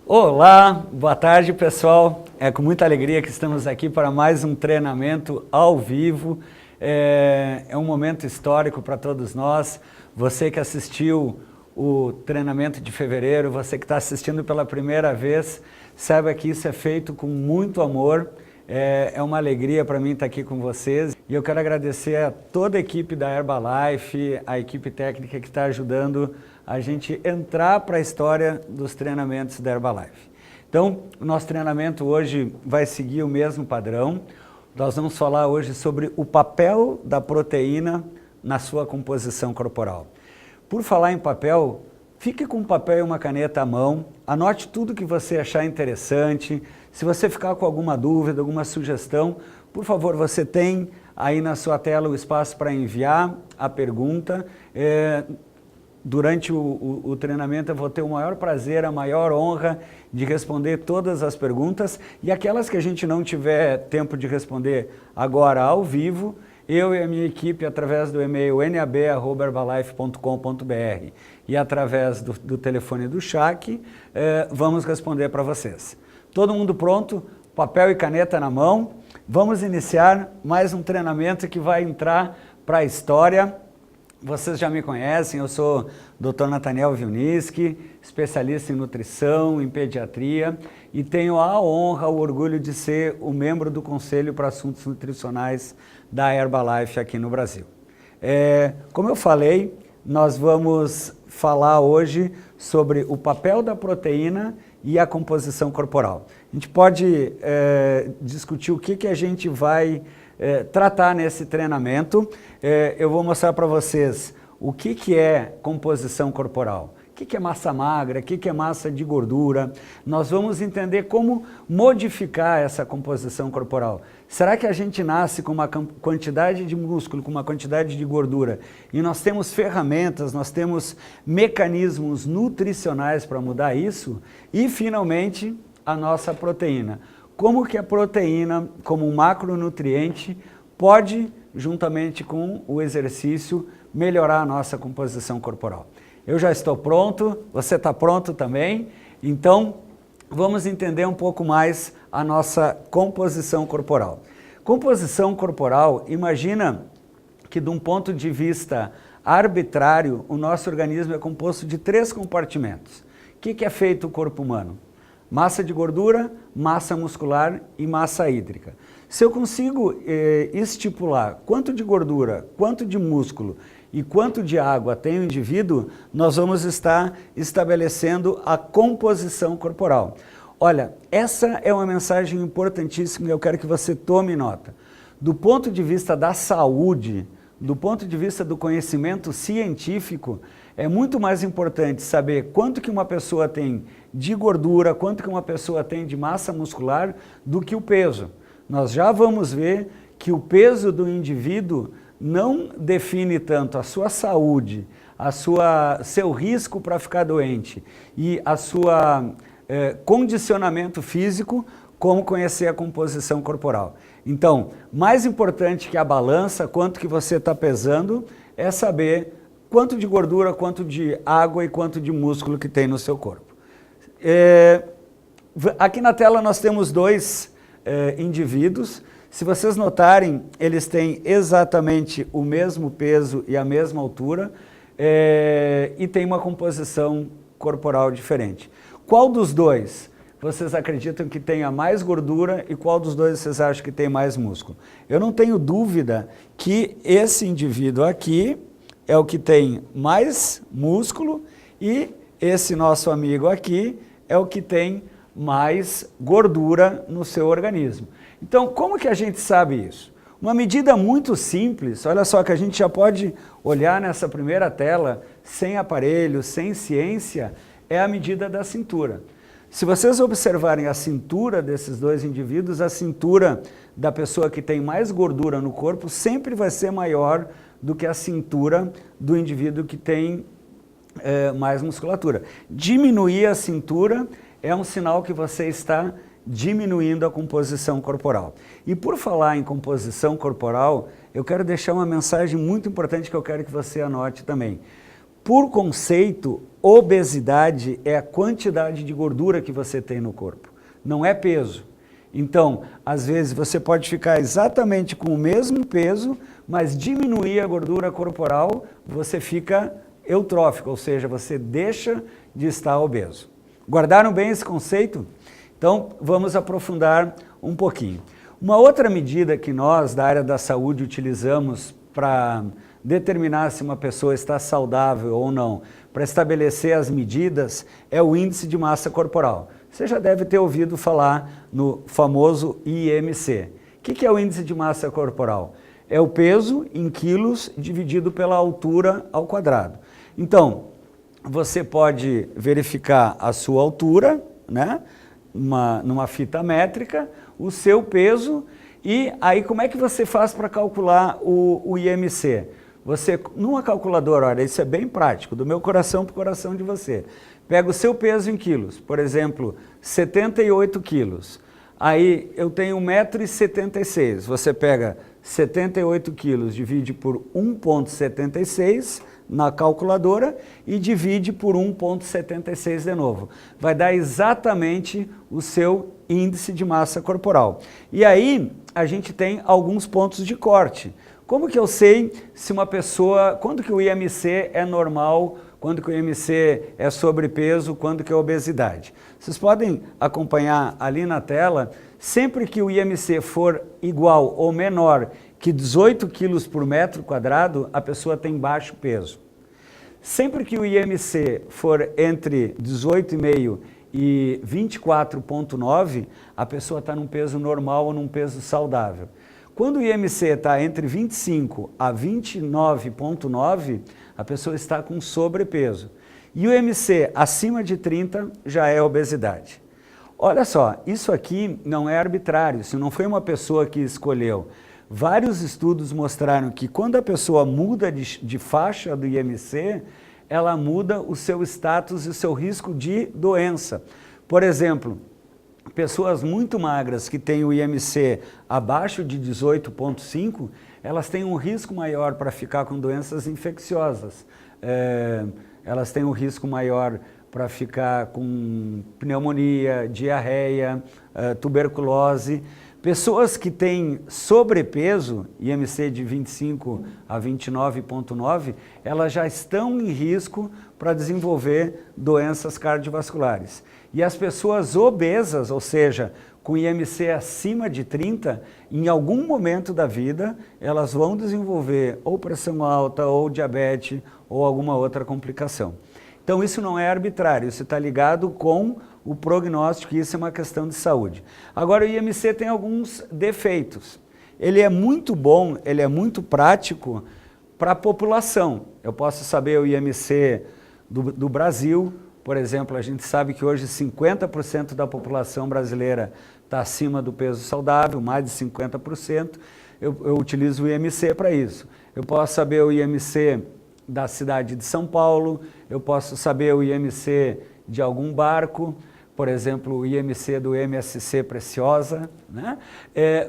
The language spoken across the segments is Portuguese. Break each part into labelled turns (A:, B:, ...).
A: Olá, boa tarde pessoal. É com muita alegria que estamos aqui para mais um treinamento ao vivo. É um momento histórico para todos nós. Você que assistiu o treinamento de fevereiro, você que está assistindo pela primeira vez, saiba que isso é feito com muito amor. É uma alegria para mim estar aqui com vocês e eu quero agradecer a toda a equipe da Herbalife, a equipe técnica que está ajudando a gente entrar para a história dos treinamentos da Herbalife. Então, o nosso treinamento hoje vai seguir o mesmo padrão. Nós vamos falar hoje sobre o papel da proteína na sua composição corporal. Por falar em papel, fique com um papel e uma caneta à mão, anote tudo que você achar interessante. Se você ficar com alguma dúvida, alguma sugestão, por favor, você tem aí na sua tela o espaço para enviar a pergunta. Durante o treinamento eu vou ter o maior prazer, a maior honra de responder todas as perguntas e aquelas que a gente não tiver tempo de responder agora ao vivo, eu e a minha equipe, através do e-mail nab@herbalife.com.br e através do telefone do chat, vamos responder para vocês. Todo mundo pronto? Papel e caneta na mão? Vamos iniciar mais um treinamento que vai entrar para a história. Vocês já me conhecem, eu sou Dr. Nathaniel Wilniski, especialista em nutrição, em pediatria e tenho a honra, o orgulho de ser o membro do Conselho para Assuntos Nutricionais da Herbalife aqui no Brasil. Como eu falei, nós vamos falar hoje sobre o papel da proteína e a composição corporal. A gente pode discutir o que a gente vai tratar nesse treinamento. Eu vou mostrar para vocês o que é composição corporal, o que é massa magra, o que é massa de gordura. Nós vamos entender como modificar essa composição corporal. Será que a gente nasce com uma quantidade de músculo, com uma quantidade de gordura e nós temos ferramentas, nós temos mecanismos nutricionais para mudar isso? E finalmente a nossa proteína. Como que a proteína, como um macronutriente, pode, juntamente com o exercício, melhorar a nossa composição corporal. Eu já estou pronto, você está pronto também? Então, vamos entender um pouco mais a nossa composição corporal. Composição corporal, imagina que de um ponto de vista arbitrário, o nosso organismo é composto de 3 compartimentos. O que é feito o corpo humano? Massa de gordura, massa muscular e massa hídrica. Se eu consigo estipular quanto de gordura, quanto de músculo e quanto de água tem o indivíduo, nós vamos estar estabelecendo a composição corporal. Olha, essa é uma mensagem importantíssima e eu quero que você tome nota. Do ponto de vista da saúde, do ponto de vista do conhecimento científico, é muito mais importante saber quanto que uma pessoa tem de gordura, quanto que uma pessoa tem de massa muscular, do que o peso. Nós já vamos ver que o peso do indivíduo não define tanto a sua saúde, seu risco para ficar doente e a sua condicionamento físico, como conhecer a composição corporal. Então, mais importante que a balança, quanto que você está pesando, é saber quanto de gordura, quanto de água e quanto de músculo que tem no seu corpo. Aqui na tela nós temos 2 indivíduos. Se vocês notarem, eles têm exatamente o mesmo peso e a mesma altura e tem uma composição corporal diferente. Qual dos 2 vocês acreditam que tenha mais gordura e qual dos 2 vocês acham que tem mais músculo? Eu não tenho dúvida que esse indivíduo aqui é o que tem mais músculo e esse nosso amigo aqui é o que tem mais gordura no seu organismo. Então, como que a gente sabe isso? Uma medida muito simples, olha só que a gente já pode olhar nessa primeira tela, sem aparelho, sem ciência, é a medida da cintura. Se vocês observarem a cintura desses 2 indivíduos, a cintura da pessoa que tem mais gordura no corpo sempre vai ser maior do que a cintura do indivíduo que tem mais musculatura. Diminuir a cintura é um sinal que você está diminuindo a composição corporal. E por falar em composição corporal, eu quero deixar uma mensagem muito importante que eu quero que você anote também. Por conceito, obesidade é a quantidade de gordura que você tem no corpo, não é peso. Então, às vezes você pode ficar exatamente com o mesmo peso, mas diminuir a gordura corporal, você fica eutrófico, ou seja, você deixa de estar obeso. Guardaram bem esse conceito? Então, vamos aprofundar um pouquinho. Uma outra medida que nós, da área da saúde, utilizamos para determinar se uma pessoa está saudável ou não, para estabelecer as medidas, é o índice de massa corporal. Você já deve ter ouvido falar no famoso IMC. O que é o índice de massa corporal? É o peso em quilos dividido pela altura ao quadrado. Então, você pode verificar a sua altura, né, numa fita métrica, o seu peso, e aí como é que você faz para calcular o IMC? Você, numa calculadora, olha, isso é bem prático, do meu coração para o coração de você. Pega o seu peso em quilos, por exemplo, 78 quilos. Aí eu tenho 1,76 m, você pega 78 quilos, divide por 1,76 na calculadora e divide por 1,76 de novo. Vai dar exatamente o seu índice de massa corporal. E aí a gente tem alguns pontos de corte. Como que eu sei se uma pessoa, quando que o IMC é normal, quando que o IMC é sobrepeso, quando que é obesidade? Vocês podem acompanhar ali na tela, sempre que o IMC for igual ou menor que 18 quilos por metro quadrado, a pessoa tem baixo peso. Sempre que o IMC for entre 18,5 e 24,9, a pessoa está num peso normal ou num peso saudável. Quando o IMC está entre 25 a 29,9, a pessoa está com sobrepeso. E o IMC acima de 30 já é obesidade. Olha só, isso aqui não é arbitrário, isso não foi uma pessoa que escolheu. Vários estudos mostraram que quando a pessoa muda de faixa do IMC, ela muda o seu status e o seu risco de doença. Por exemplo, pessoas muito magras que têm o IMC abaixo de 18,5, elas têm um risco maior para ficar com doenças infecciosas. Elas têm um risco maior para ficar com pneumonia, diarreia, tuberculose. Pessoas que têm sobrepeso, IMC de 25 a 29,9, elas já estão em risco para desenvolver doenças cardiovasculares. E as pessoas obesas, ou seja, com IMC acima de 30, em algum momento da vida, elas vão desenvolver ou pressão alta, ou diabetes, ou alguma outra complicação. Então isso não é arbitrário, isso está ligado com o prognóstico, e isso é uma questão de saúde. Agora o IMC tem alguns defeitos. Ele é muito bom, ele é muito prático para a população. Eu posso saber o IMC do Brasil, por exemplo, a gente sabe que hoje 50% da população brasileira está acima do peso saudável, mais de 50%. Eu utilizo o IMC para isso. Eu posso saber o IMC da cidade de São Paulo, eu posso saber o IMC de algum barco, por exemplo, o IMC do MSC Preciosa, né?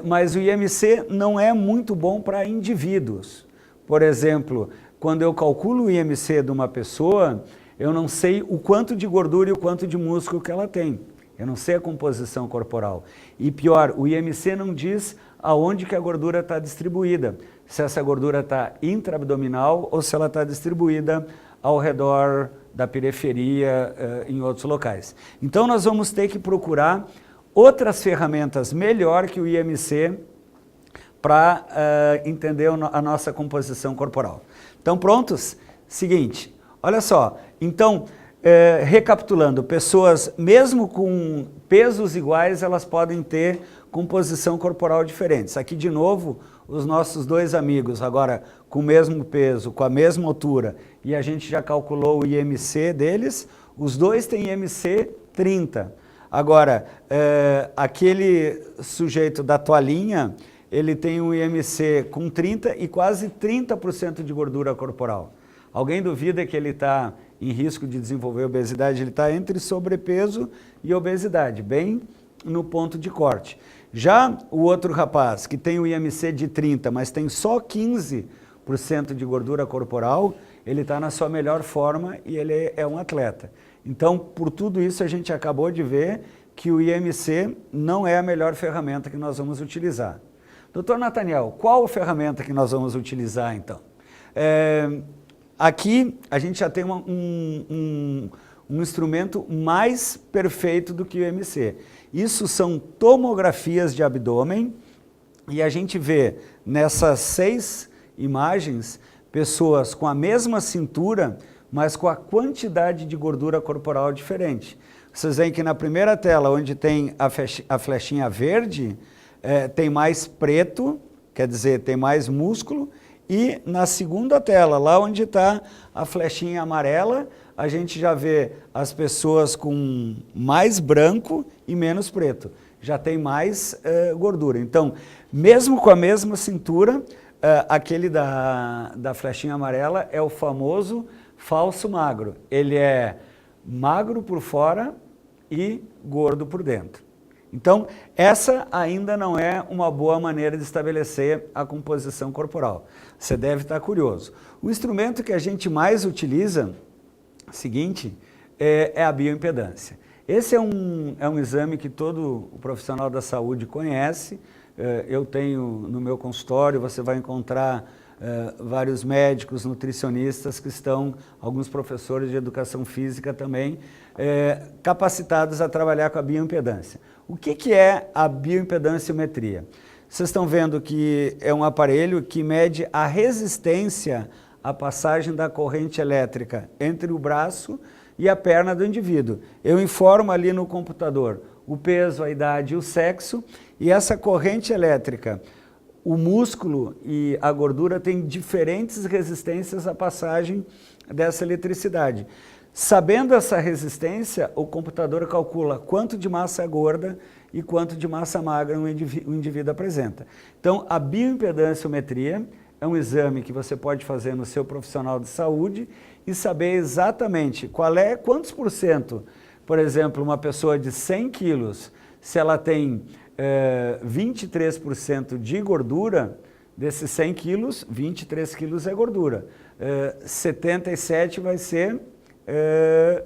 A: Mas o IMC não é muito bom para indivíduos. Por exemplo, quando eu calculo o IMC de uma pessoa, eu não sei o quanto de gordura e o quanto de músculo que ela tem. Eu não sei a composição corporal. E pior, o IMC não diz aonde que a gordura está distribuída. Se essa gordura está intraabdominal ou se ela está distribuída ao redor da periferia, em outros locais. Então nós vamos ter que procurar outras ferramentas melhor que o IMC para entender a nossa composição corporal. Então prontos? Seguinte, olha só, então recapitulando, pessoas mesmo com pesos iguais, elas podem ter composição corporal diferentes. Aqui de novo, os nossos dois amigos, agora com o mesmo peso, com a mesma altura, e a gente já calculou o IMC deles, os dois têm IMC 30. Agora, aquele sujeito da toalhinha, ele tem um IMC com 30 e quase 30% de gordura corporal. Alguém duvida que ele está em risco de desenvolver obesidade? Ele está entre sobrepeso e obesidade, bem no ponto de corte. Já o outro rapaz, que tem o IMC de 30, mas tem só 15% de gordura corporal, ele está na sua melhor forma e ele é um atleta. Então, por tudo isso, a gente acabou de ver que o IMC não é a melhor ferramenta que nós vamos utilizar. Doutor Nathaniel, qual a ferramenta que nós vamos utilizar, então? Aqui, a gente já tem um instrumento mais perfeito do que o IMC. Isso são tomografias de abdômen, e a gente vê nessas 6 imagens pessoas com a mesma cintura, mas com a quantidade de gordura corporal diferente. Vocês veem que na primeira tela, onde tem a flechinha verde, tem mais preto, quer dizer, tem mais músculo, e na segunda tela, lá onde está a flechinha amarela, a gente já vê as pessoas com mais branco e menos preto. Já tem mais gordura. Então, mesmo com a mesma cintura, aquele da flechinha amarela é o famoso falso magro. Ele é magro por fora e gordo por dentro. Então, essa ainda não é uma boa maneira de estabelecer a composição corporal. Você deve estar curioso. O instrumento que a gente mais utiliza, seguinte, é a bioimpedância. Esse é um exame que todo o profissional da saúde conhece. Eu tenho no meu consultório, você vai encontrar vários médicos, nutricionistas que estão, alguns professores de educação física também, capacitados a trabalhar com a bioimpedância. O que é a bioimpedanciometria? Vocês estão vendo que é um aparelho que mede a resistência à passagem da corrente elétrica entre o braço e a perna do indivíduo. Eu informo ali no computador o peso, a idade e o sexo, e essa corrente elétrica, o músculo e a gordura têm diferentes resistências à passagem dessa eletricidade. Sabendo essa resistência, o computador calcula quanto de massa gorda e quanto de massa magra o indivíduo apresenta. Então, a bioimpedanciometria é um exame que você pode fazer no seu profissional de saúde e saber exatamente quantos por cento, por exemplo, uma pessoa de 100 quilos, se ela tem 23% de gordura, desses 100 quilos, 23 quilos é gordura. 77 vai ser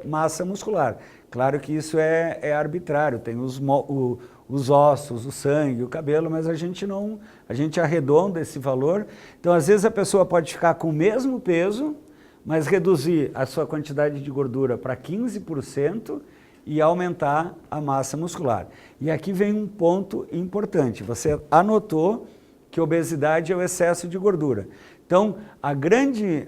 A: massa muscular. Claro que isso é arbitrário, tem os ossos, o sangue, o cabelo, mas a gente arredonda esse valor. Então, às vezes a pessoa pode ficar com o mesmo peso, mas reduzir a sua quantidade de gordura para 15% e aumentar a massa muscular. E aqui vem um ponto importante. Você anotou que obesidade é o excesso de gordura. Então, a grande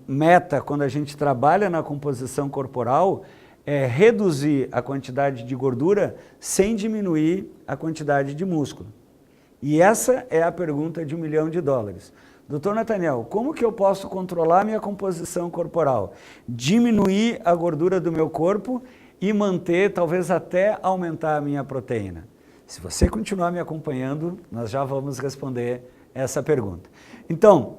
A: meta quando a gente trabalha na composição corporal é reduzir a quantidade de gordura sem diminuir a quantidade de músculo. E essa é a pergunta de $1 milhão. Doutor Nathaniel, como que eu posso controlar minha composição corporal? Diminuir a gordura do meu corpo e manter, talvez até aumentar a minha proteína? Se você continuar me acompanhando, nós já vamos responder essa pergunta. Então,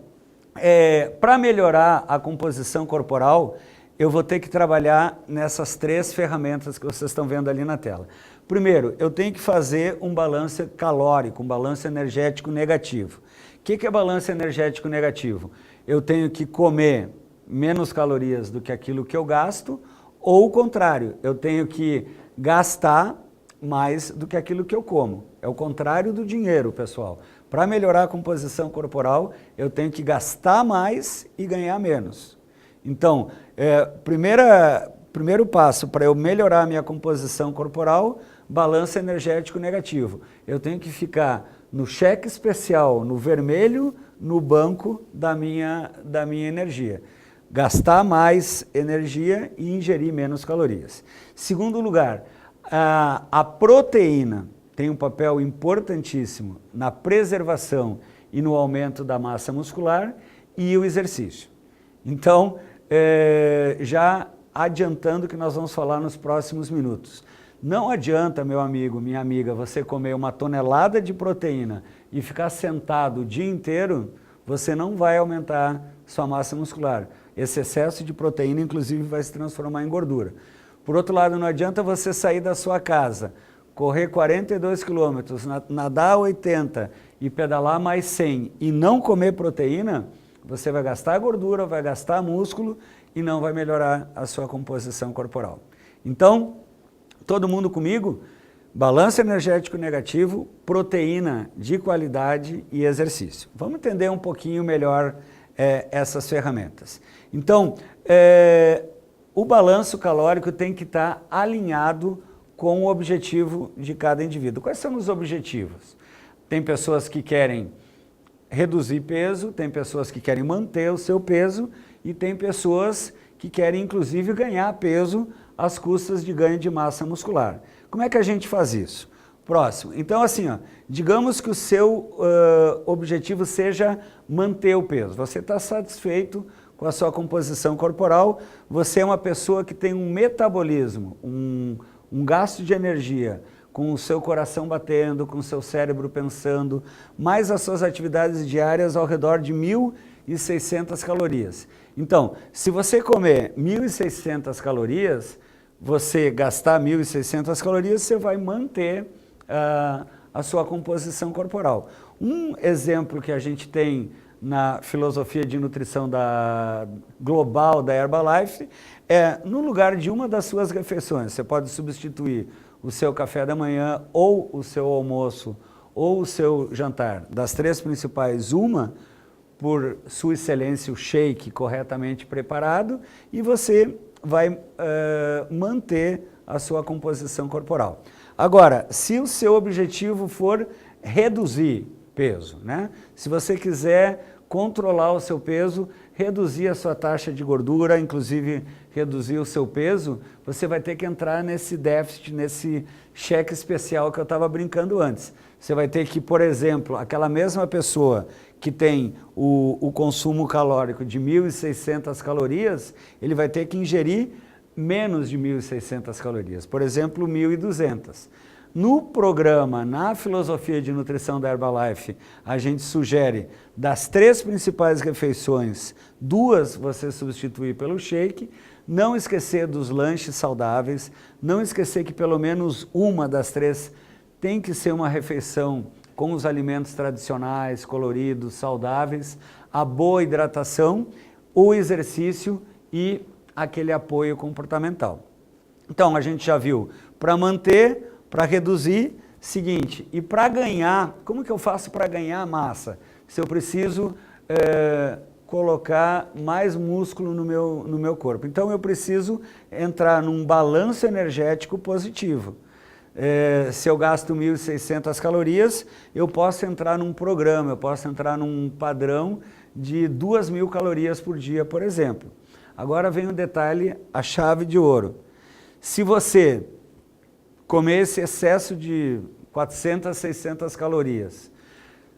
A: para melhorar a composição corporal, eu vou ter que trabalhar nessas 3 ferramentas que vocês estão vendo ali na tela. Primeiro, eu tenho que fazer um balanço calórico, um balanço energético negativo. O que é balanço energético negativo? Eu tenho que comer menos calorias do que aquilo que eu gasto, ou o contrário, eu tenho que gastar mais do que aquilo que eu como. É o contrário do dinheiro, pessoal. Para melhorar a composição corporal, eu tenho que gastar mais e ganhar menos. Então, primeiro passo para eu melhorar a minha composição corporal, balanço energético negativo. Eu tenho que ficar no cheque especial, no vermelho, no banco da minha energia. Gastar mais energia e ingerir menos calorias. Segundo lugar, a proteína tem um papel importantíssimo na preservação e no aumento da massa muscular e o exercício. Então, já adiantando que nós vamos falar nos próximos minutos. Não adianta, meu amigo, minha amiga, você comer 1 tonelada de proteína e ficar sentado o dia inteiro, você não vai aumentar sua massa muscular. Esse excesso de proteína, inclusive, vai se transformar em gordura. Por outro lado, não adianta você sair da sua casa, correr 42 quilômetros, nadar 80 e pedalar mais 100 e não comer proteína, você vai gastar gordura, vai gastar músculo e não vai melhorar a sua composição corporal. Então, todo mundo comigo? Balanço energético negativo, proteína de qualidade e exercício. Vamos entender um pouquinho melhor essas ferramentas. Então, o balanço calórico tem que estar alinhado com o objetivo de cada indivíduo. Quais são os objetivos? Tem pessoas que querem reduzir peso, tem pessoas que querem manter o seu peso e tem pessoas que querem, inclusive, ganhar peso às custas de ganho de massa muscular. Como é que a gente faz isso? Próximo. Então, assim, ó, digamos que o seu objetivo seja manter o peso. Você está satisfeito com a sua composição corporal, você é uma pessoa que tem um metabolismo, um gasto de energia, com o seu coração batendo, com o seu cérebro pensando, mais as suas atividades diárias ao redor de 1.600 calorias. Então, se você comer 1.600 calorias, você gastar 1.600 calorias, você vai manter a sua composição corporal. Um exemplo que a gente tem na filosofia de nutrição global da Herbalife é, no lugar de uma das suas refeições, você pode substituir o seu café da manhã, ou o seu almoço, ou o seu jantar, das três principais, uma por sua excelência, o shake corretamente preparado, e você vai manter a sua composição corporal. Agora, se o seu objetivo for reduzir peso, né? Se você quiser controlar o seu peso, reduzir a sua taxa de gordura, inclusive reduzir o seu peso, você vai ter que entrar nesse déficit, nesse cheque especial que eu estava brincando antes. Você vai ter que, por exemplo, aquela mesma pessoa que tem o consumo calórico de 1.600 calorias, ele vai ter que ingerir menos de 1.600 calorias, por exemplo, 1.200. No programa, na filosofia de nutrição da Herbalife, a gente sugere, das três principais refeições, 2 você substituir pelo shake, não esquecer dos lanches saudáveis, não esquecer que pelo menos uma das 3 tem que ser uma refeição com os alimentos tradicionais, coloridos, saudáveis, a boa hidratação, o exercício e aquele apoio comportamental. Então, a gente já viu, para manter, para reduzir, seguinte, e para ganhar, como que eu faço para ganhar massa? Se eu preciso colocar mais músculo no meu corpo. Então, eu preciso entrar num balanço energético positivo. Se eu gasto 1.600 calorias, eu posso entrar num programa, eu posso entrar num padrão de 2.000 calorias por dia, por exemplo. Agora vem um detalhe, a chave de ouro. Se você comer esse excesso de 400, 600 calorias,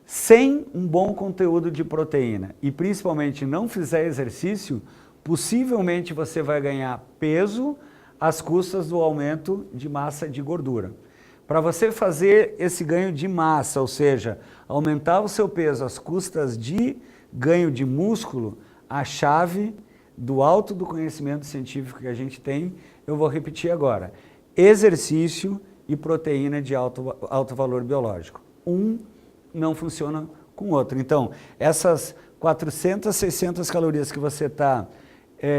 A: sem um bom conteúdo de proteína e principalmente não fizer exercício, possivelmente você vai ganhar peso às custas do aumento de massa de gordura. Para você fazer esse ganho de massa, ou seja, aumentar o seu peso às custas de ganho de músculo, a chave do alto do conhecimento científico que a gente tem, eu vou repetir agora: exercício e proteína de alto valor biológico. Um não funciona com o outro. Então, essas 400, 600 calorias que você está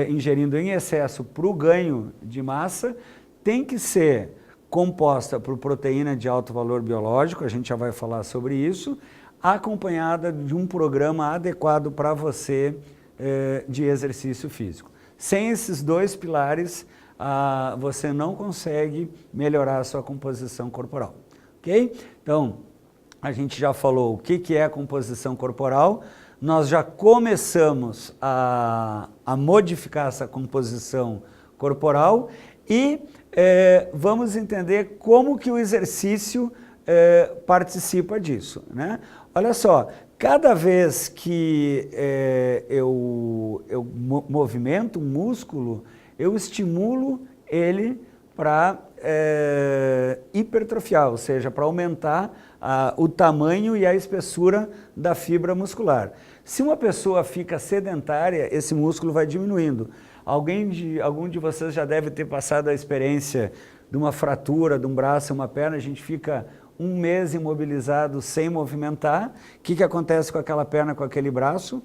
A: ingerindo em excesso para o ganho de massa, tem que ser composta por proteína de alto valor biológico, a gente já vai falar sobre isso, acompanhada de um programa adequado para você de exercício físico. Sem esses 2 pilares, você não consegue melhorar a sua composição corporal, ok? Então, a gente já falou o que é a composição corporal, nós já começamos a modificar essa composição corporal e vamos entender como que o exercício participa disso, né? Olha só, cada vez que eu movimento um músculo, eu estimulo ele para hipertrofiar, ou seja, para aumentar o tamanho e a espessura da fibra muscular. Se uma pessoa fica sedentária, esse músculo vai diminuindo. Algum de vocês já deve ter passado a experiência de uma fratura de um braço, uma perna, a gente fica 1 mês imobilizado sem movimentar. O que acontece com aquela perna, com aquele braço?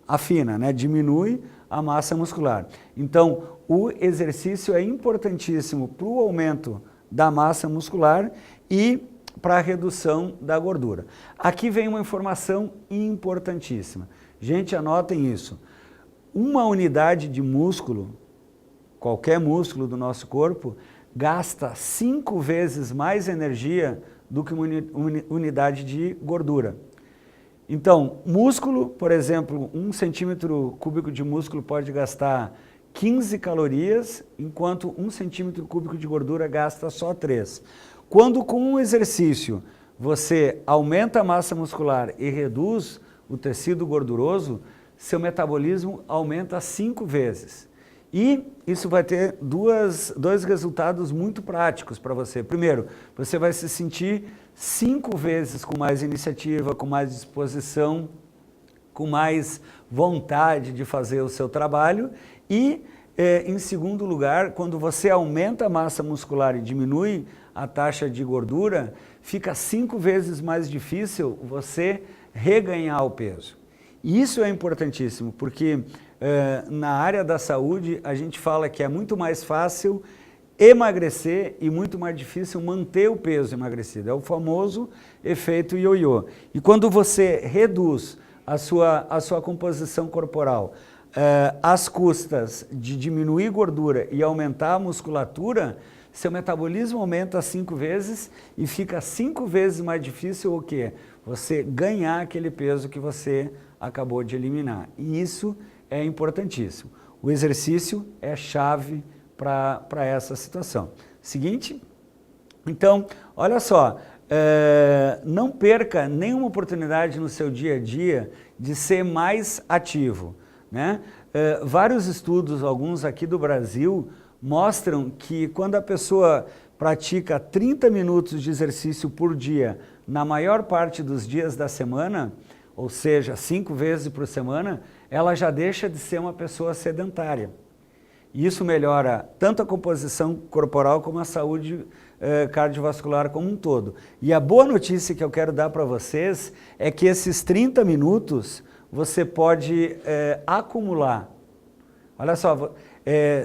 A: afina, né? Diminui a massa muscular. Então, o exercício é importantíssimo para o aumento da massa muscular e para a redução da gordura. Aqui vem uma informação importantíssima. Gente, anotem isso. Uma unidade de músculo, qualquer músculo do nosso corpo, gasta 5 vezes mais energia do que uma unidade de gordura. Então, músculo, por exemplo, 1 centímetro cúbico de músculo pode gastar 15 calorias, enquanto 1 centímetro cúbico de gordura gasta só 3. Quando com um exercício você aumenta a massa muscular e reduz o tecido gorduroso, seu metabolismo aumenta 5 vezes. E isso vai ter dois resultados muito práticos para você. Primeiro, você vai se sentir 5 vezes com mais iniciativa, com mais disposição, com mais vontade de fazer o seu trabalho. E, em segundo lugar, quando você aumenta a massa muscular e diminui a taxa de gordura, fica 5 vezes mais difícil você reganhar o peso. E isso é importantíssimo, porque na área da saúde a gente fala que é muito mais fácil emagrecer e muito mais difícil manter o peso emagrecido. É o famoso efeito ioiô. E quando você reduz a sua composição corporal às custas de diminuir gordura e aumentar a musculatura, seu metabolismo aumenta 5 vezes e fica 5 vezes mais difícil o quê? Você ganhar aquele peso que você acabou de eliminar. E isso é importantíssimo. O exercício é chave para essa situação. Seguinte, então, olha só, não perca nenhuma oportunidade no seu dia a dia de ser mais ativo, né? Vários estudos, alguns aqui do Brasil, mostram que quando a pessoa pratica 30 minutos de exercício por dia, na maior parte dos dias da semana, ou seja, 5 vezes por semana, ela já deixa de ser uma pessoa sedentária. E isso melhora tanto a composição corporal como a saúde cardiovascular como um todo. E a boa notícia que eu quero dar para vocês é que esses 30 minutos você pode acumular. Olha só,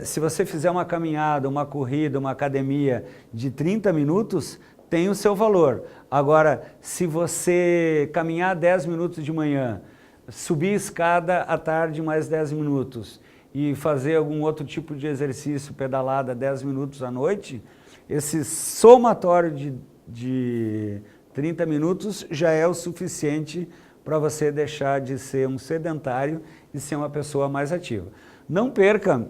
A: se você fizer uma caminhada, uma corrida, uma academia de 30 minutos, tem o seu valor. Agora, se você caminhar 10 minutos de manhã, subir escada à tarde mais 10 minutos e fazer algum outro tipo de exercício, pedalada 10 minutos à noite, esse somatório de 30 minutos já é o suficiente para você deixar de ser um sedentário e ser uma pessoa mais ativa. Não perca,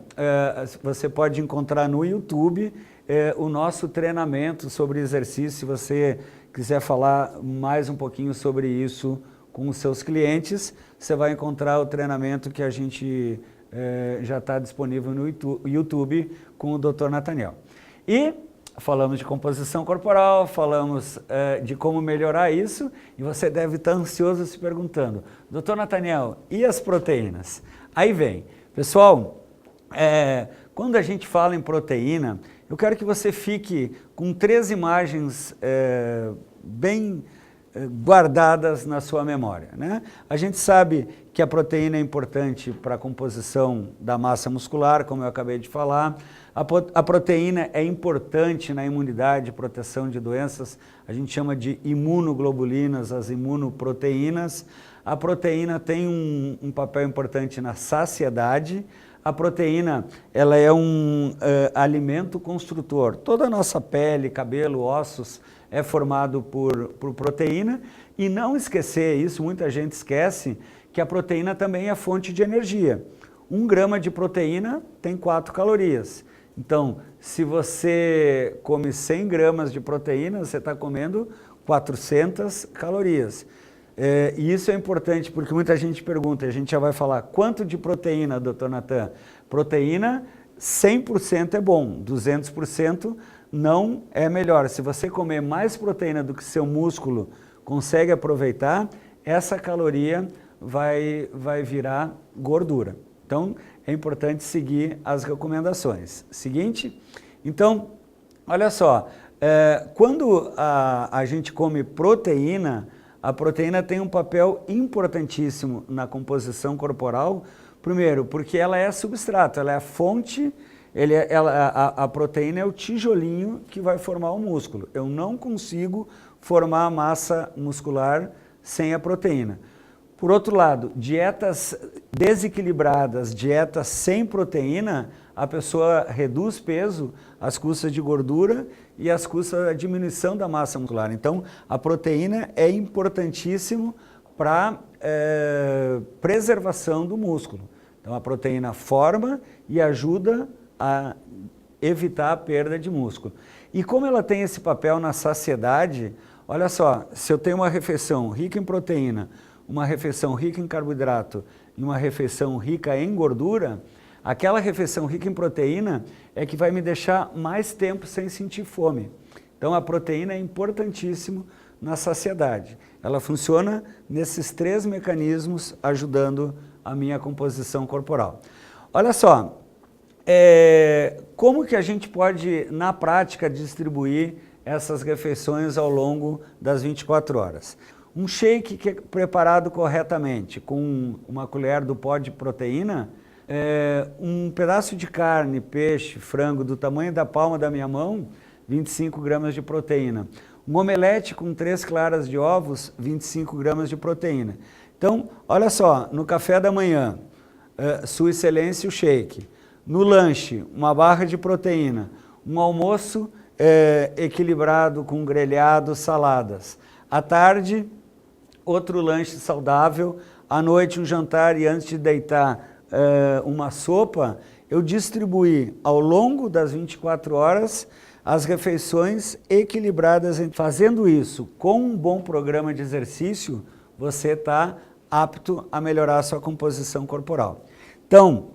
A: você pode encontrar no YouTube o nosso treinamento sobre exercício, se você quiser falar mais um pouquinho sobre isso com os seus clientes, você vai encontrar o treinamento que a gente já está disponível no YouTube com o Dr. Nathaniel. E falamos de composição corporal, falamos de como melhorar isso, e você deve estar ansioso se perguntando, Dr. Nathaniel, e as proteínas? Aí vem, pessoal, quando a gente fala em proteína, eu quero que você fique com 3 imagens bem guardadas na sua memória, né? A gente sabe que a proteína é importante para a composição da massa muscular, como eu acabei de falar. A proteína é importante na imunidade, proteção de doenças, a gente chama de imunoglobulinas, as imunoproteínas. A proteína tem um papel importante na saciedade. A proteína, ela é um alimento construtor. Toda a nossa pele, cabelo, ossos é formado por proteína. E não esquecer isso, muita gente esquece, que a proteína também é fonte de energia. 1 grama de proteína tem 4 calorias. Então, se você come 100 gramas de proteína, você está comendo 400 calorias. E isso é importante porque muita gente pergunta, a gente já vai falar, quanto de proteína, doutor Natan? Proteína, 100% é bom, 200% não é melhor. Se você comer mais proteína do que seu músculo consegue aproveitar, essa caloria vai virar gordura. Então, é importante seguir as recomendações. Seguinte, então, olha só, quando a gente come proteína, a proteína tem um papel importantíssimo na composição corporal. Primeiro, porque ela é substrato, ela é a fonte, a proteína é o tijolinho que vai formar o músculo. Eu não consigo formar a massa muscular sem a proteína. Por outro lado, dietas desequilibradas, dietas sem proteína, a pessoa reduz peso às custas de gordura e às custas da diminuição da massa muscular. Então, a proteína é importantíssimo para preservação do músculo. Então, a proteína forma e ajuda a evitar a perda de músculo. E como ela tem esse papel na saciedade, olha só, se eu tenho uma refeição rica em proteína, uma refeição rica em carboidrato e uma refeição rica em gordura, aquela refeição rica em proteína é que vai me deixar mais tempo sem sentir fome. Então a proteína é importantíssimo na saciedade. Ela funciona nesses 3 mecanismos ajudando a minha composição corporal. Olha só, como que a gente pode, na prática, distribuir essas refeições ao longo das 24 horas? Um shake que é preparado corretamente, com uma colher do pó de proteína, um pedaço de carne, peixe, frango do tamanho da palma da minha mão, 25 gramas de proteína. Um omelete com 3 claras de ovos, 25 gramas de proteína. Então, olha só, no café da manhã, Sua Excelência o shake. No lanche, uma barra de proteína. Um almoço equilibrado com grelhado, saladas. À tarde, outro lanche saudável. À noite, um jantar e antes de deitar, uma sopa. Eu distribuí ao longo das 24 horas as refeições equilibradas. Fazendo isso com um bom programa de exercício, você está apto a melhorar a sua composição corporal. Então,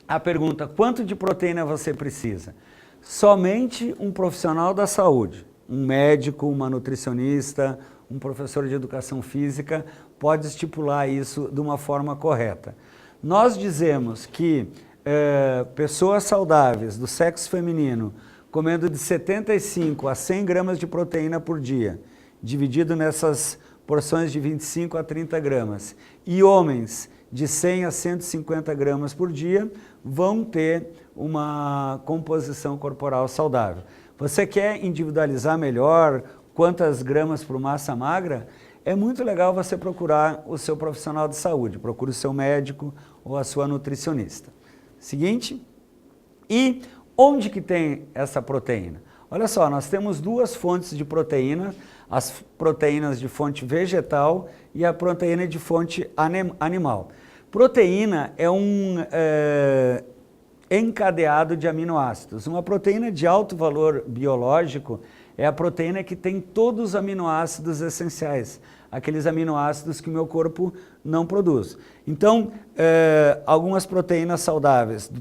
A: a pergunta, quanto de proteína você precisa? Somente um profissional da saúde, um médico, uma nutricionista, um professor de educação física pode estipular isso de uma forma correta. Nós dizemos que pessoas saudáveis do sexo feminino comendo de 75 a 100 gramas de proteína por dia, dividido nessas porções de 25 a 30 gramas, e homens de 100 a 150 gramas por dia, vão ter uma composição corporal saudável. Você quer individualizar melhor quantas gramas por massa magra? É muito legal você procurar o seu profissional de saúde, procure o seu médico ou a sua nutricionista. Seguinte, e onde que tem essa proteína? Olha só, nós temos 2 fontes de proteína, as proteínas de fonte vegetal e a proteína de fonte animal. Proteína é um encadeado de aminoácidos. Uma proteína de alto valor biológico é a proteína que tem todos os aminoácidos essenciais, aqueles aminoácidos que o meu corpo não produz. Então, algumas proteínas saudáveis,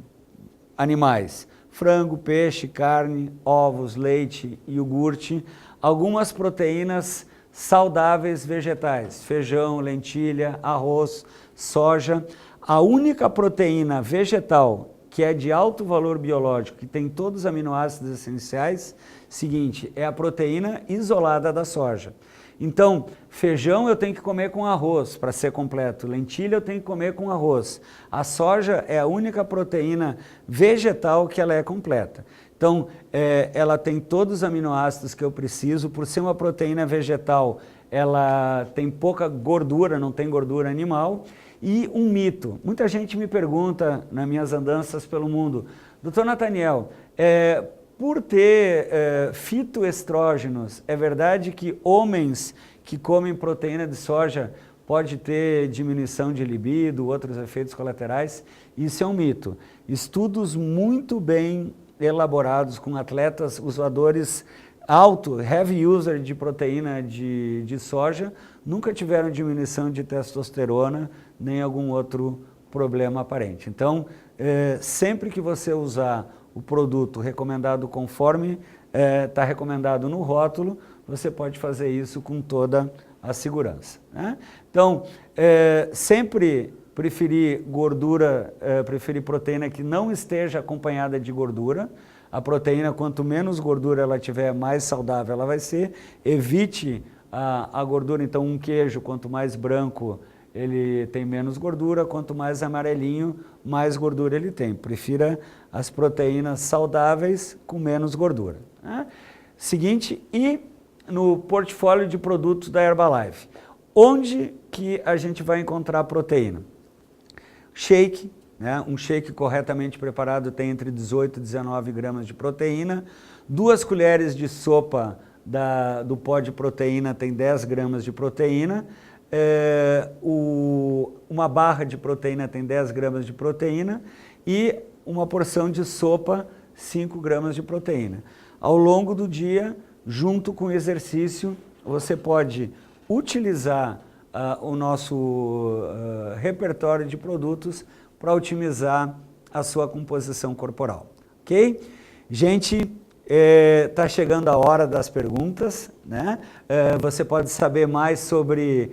A: animais, frango, peixe, carne, ovos, leite, iogurte, algumas proteínas saudáveis vegetais, feijão, lentilha, arroz, soja. A única proteína vegetal que é de alto valor biológico, que tem todos os aminoácidos essenciais, seguinte, é a proteína isolada da soja. Então, feijão eu tenho que comer com arroz para ser completo, lentilha eu tenho que comer com arroz. A soja é a única proteína vegetal que ela é completa. Então, ela tem todos os aminoácidos que eu preciso, por ser uma proteína vegetal, ela tem pouca gordura, não tem gordura animal. E um mito, muita gente me pergunta nas minhas andanças pelo mundo, Dr. Nathaniel, por ter fitoestrógenos, é verdade que homens que comem proteína de soja pode ter diminuição de libido, outros efeitos colaterais? Isso é um mito. Estudos muito bem elaborados com atletas usadores heavy user de proteína de soja, nunca tiveram diminuição de testosterona, nem algum outro problema aparente. Então, sempre que você usar o produto recomendado conforme está recomendado no rótulo, você pode fazer isso com toda a segurança, né? Então, sempre preferir preferir proteína que não esteja acompanhada de gordura. A proteína, quanto menos gordura ela tiver, mais saudável ela vai ser. Evite a gordura. Então, um queijo, quanto mais branco, ele tem menos gordura, quanto mais amarelinho, mais gordura ele tem. Prefira as proteínas saudáveis com menos gordura. Né? Seguinte, e no portfólio de produtos da Herbalife, onde que a gente vai encontrar proteína? Shake, né? Um shake corretamente preparado tem entre 18 e 19 gramas de proteína, 2 colheres de sopa do pó de proteína tem 10 gramas de proteína, uma barra de proteína tem 10 gramas de proteína e uma porção de sopa 5 gramas de proteína. Ao longo do dia, junto com o exercício, você pode utilizar o nosso repertório de produtos para otimizar a sua composição corporal, ok? Gente, está chegando a hora das perguntas, né? Você pode saber mais sobre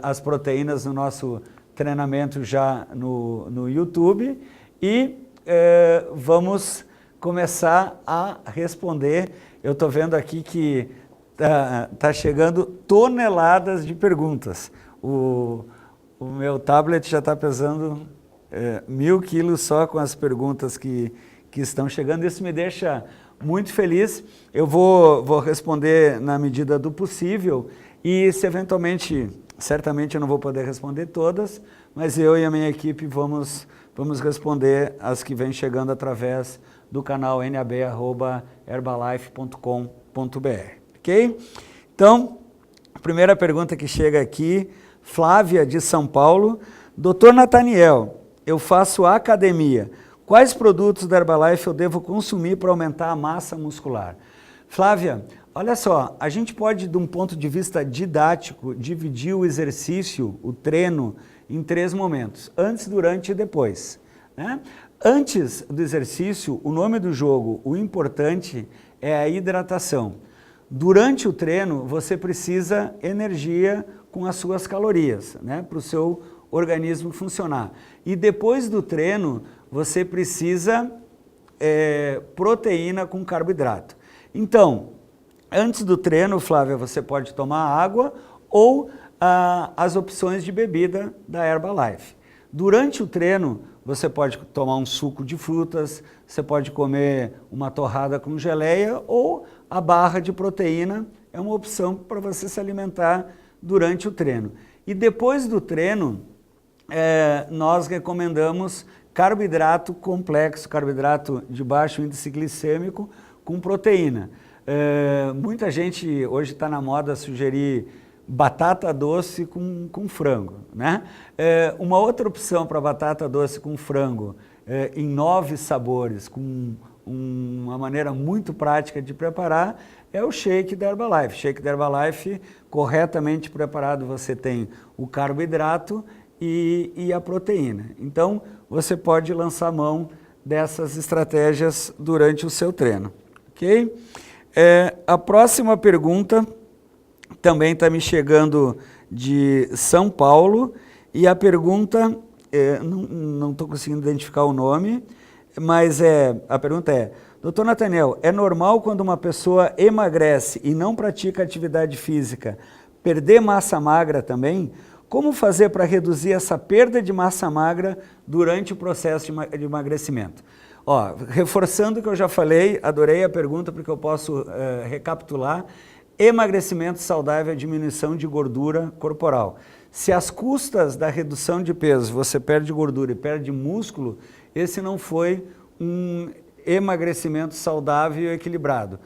A: as proteínas no nosso treinamento já no YouTube e vamos começar a responder. Eu estou vendo aqui que tá chegando toneladas de perguntas. O meu tablet já está pesando 1000 quilos só com as perguntas que estão chegando. Isso me deixa muito feliz. Eu vou responder na medida do possível e se eventualmente, certamente eu não vou poder responder todas, mas eu e a minha equipe vamos responder as que vêm chegando através do canal nab@herbalife.com.br, ok? Então, a primeira pergunta que chega aqui, Flávia de São Paulo. Doutor Nathaniel, eu faço academia. Quais produtos da Herbalife eu devo consumir para aumentar a massa muscular? Flávia, olha só, a gente pode, de um ponto de vista didático, dividir o exercício, o treino, em 3 momentos, antes, durante e depois, né? Antes do exercício, o nome do jogo, o importante é a hidratação. Durante o treino, você precisa energia com as suas calorias, né, para o seu organismo funcionar. E depois do treino, você precisa proteína com carboidrato. Então, antes do treino, Flávia, você pode tomar água ou as opções de bebida da Herbalife. Durante o treino, você pode tomar um suco de frutas, você pode comer uma torrada com geleia ou a barra de proteína é uma opção para você se alimentar durante o treino. E depois do treino, nós recomendamos carboidrato complexo, carboidrato de baixo índice glicêmico com proteína. Muita gente hoje está na moda sugerir batata doce com frango, né? Uma outra opção para batata doce com frango, em 9 sabores, com uma maneira muito prática de preparar, é o shake da Herbalife. Shake da Herbalife, corretamente preparado, você tem o carboidrato e a proteína. Então, você pode lançar mão dessas estratégias durante o seu treino, ok? A próxima pergunta também está me chegando de São Paulo e a pergunta, não estou conseguindo identificar o nome, mas a pergunta é: Doutor Nathaniel, é normal quando uma pessoa emagrece e não pratica atividade física perder massa magra também? Como fazer para reduzir essa perda de massa magra durante o processo de emagrecimento? Ó, reforçando o que eu já falei, adorei a pergunta porque eu posso recapitular. Emagrecimento saudável é diminuição de gordura corporal. Se às custas da redução de peso você perde gordura e perde músculo, esse não foi um emagrecimento saudável e equilibrado.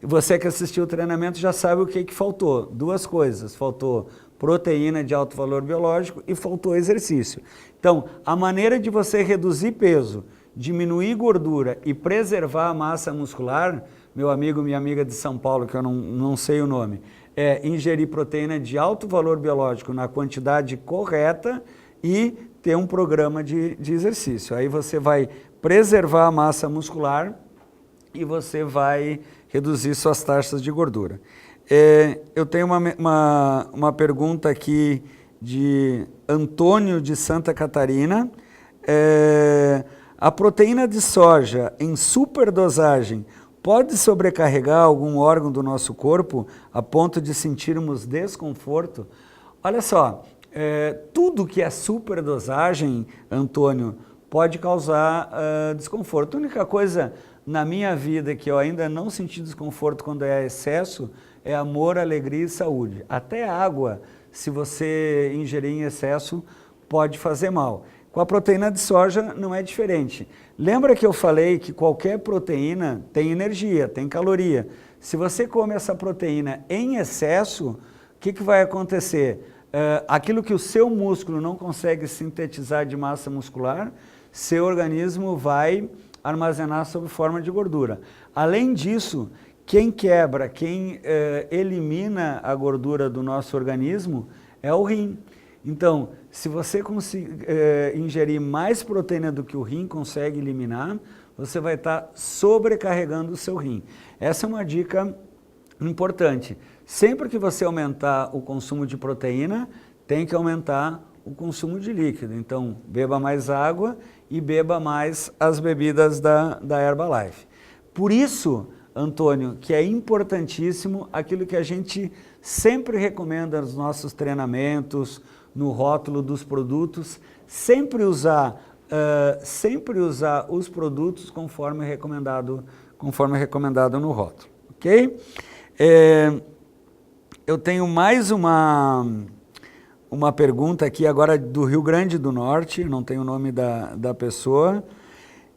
A: Você que assistiu o treinamento já sabe o que faltou. 2 coisas, faltou proteína de alto valor biológico e faltou exercício. Então, a maneira de você reduzir peso, diminuir gordura e preservar a massa muscular, meu amigo, minha amiga de São Paulo, que eu não sei o nome, é ingerir proteína de alto valor biológico na quantidade correta e ter um programa de exercício. Aí você vai preservar a massa muscular e você vai reduzir suas taxas de gordura. Eu tenho uma pergunta aqui de Antônio de Santa Catarina. A proteína de soja em superdosagem pode sobrecarregar algum órgão do nosso corpo a ponto de sentirmos desconforto? Olha só, tudo que é superdosagem, Antônio, pode causar desconforto. A única coisa na minha vida que eu ainda não senti desconforto quando é excesso é amor, alegria e saúde. Até água, se você ingerir em excesso, pode fazer mal. Com a proteína de soja não é diferente. Lembra que eu falei que qualquer proteína tem energia, tem caloria. Se você come essa proteína em excesso, o que vai acontecer? Aquilo que o seu músculo não consegue sintetizar de massa muscular, seu organismo vai armazenar sob forma de gordura. Além disso, quem quebra, quem elimina a gordura do nosso organismo é o rim. Então, se você ingerir mais proteína do que o rim consegue eliminar, você vai estar sobrecarregando o seu rim. Essa é uma dica importante. Sempre que você aumentar o consumo de proteína, tem que aumentar o consumo de líquido. Então, beba mais água e beba mais as bebidas da Herbalife. Por isso, Antônio, que é importantíssimo aquilo que a gente sempre recomenda nos nossos treinamentos, no rótulo dos produtos, sempre usar os produtos conforme recomendado no rótulo, ok? Eu tenho mais uma pergunta aqui agora do Rio Grande do Norte, não tenho o nome da pessoa.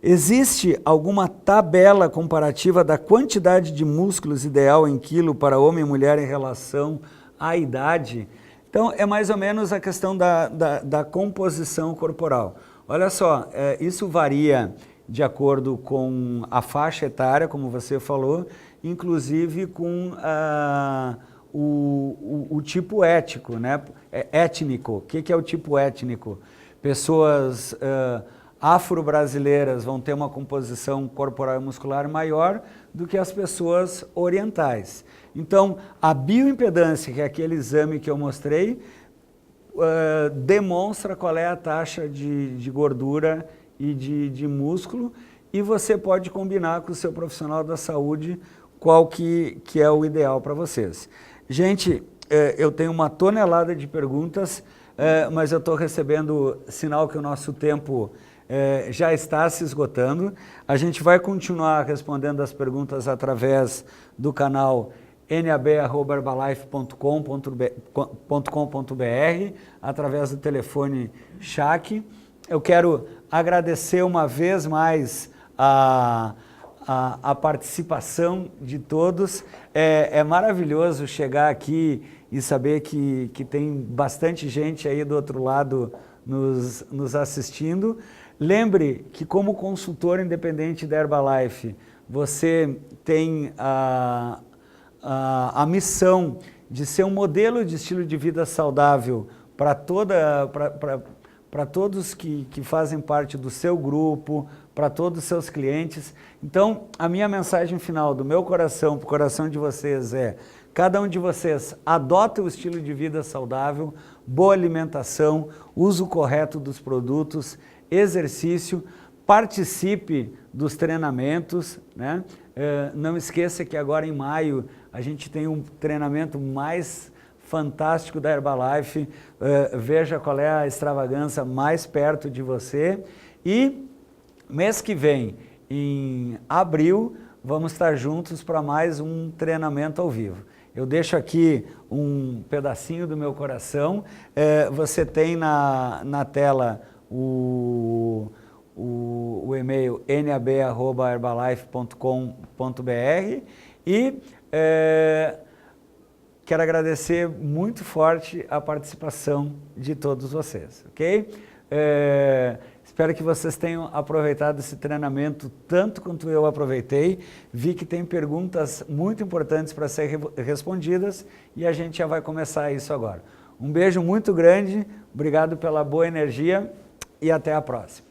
A: Existe alguma tabela comparativa da quantidade de músculos ideal em quilo para homem e mulher em relação à idade? Então, é mais ou menos a questão da composição corporal. Olha só, isso varia de acordo com a faixa etária, como você falou, inclusive com o tipo étnico, né? Étnico. O que é o tipo étnico? Pessoas afro-brasileiras vão ter uma composição corporal e muscular maior do que as pessoas orientais. Então, a bioimpedância, que é aquele exame que eu mostrei, demonstra qual é a taxa de gordura e de músculo, e você pode combinar com o seu profissional da saúde qual que é o ideal para vocês. Gente, eu tenho uma tonelada de perguntas, mas eu estou recebendo sinal que o nosso tempo já está se esgotando. A gente vai continuar respondendo as perguntas através do canal nab@herbalife.com.br, através do telefone CHAC. Eu quero agradecer uma vez mais a participação de todos. É maravilhoso chegar aqui e saber que tem bastante gente aí do outro lado nos assistindo. Lembre que, como consultor independente da Herbalife, você tem a missão de ser um modelo de estilo de vida saudável para todos que fazem parte do seu grupo, para todos os seus clientes. Então, a minha mensagem final do meu coração para o coração de vocês é: cada um de vocês adota o estilo de vida saudável, boa alimentação, uso correto dos produtos, exercício, participe dos treinamentos, né? Não esqueça que agora em maio a gente tem um treinamento mais fantástico da Herbalife. Veja qual é a extravagância mais perto de você. E mês que vem, em abril, vamos estar juntos para mais um treinamento ao vivo. Eu deixo aqui um pedacinho do meu coração. Você tem na tela o e-mail nab@herbalife.com.br e quero agradecer muito forte a participação de todos vocês, ok? Espero que vocês tenham aproveitado esse treinamento tanto quanto eu aproveitei. Vi que tem perguntas muito importantes para serem respondidas e a gente já vai começar isso agora. Um beijo muito grande, obrigado pela boa energia e até a próxima.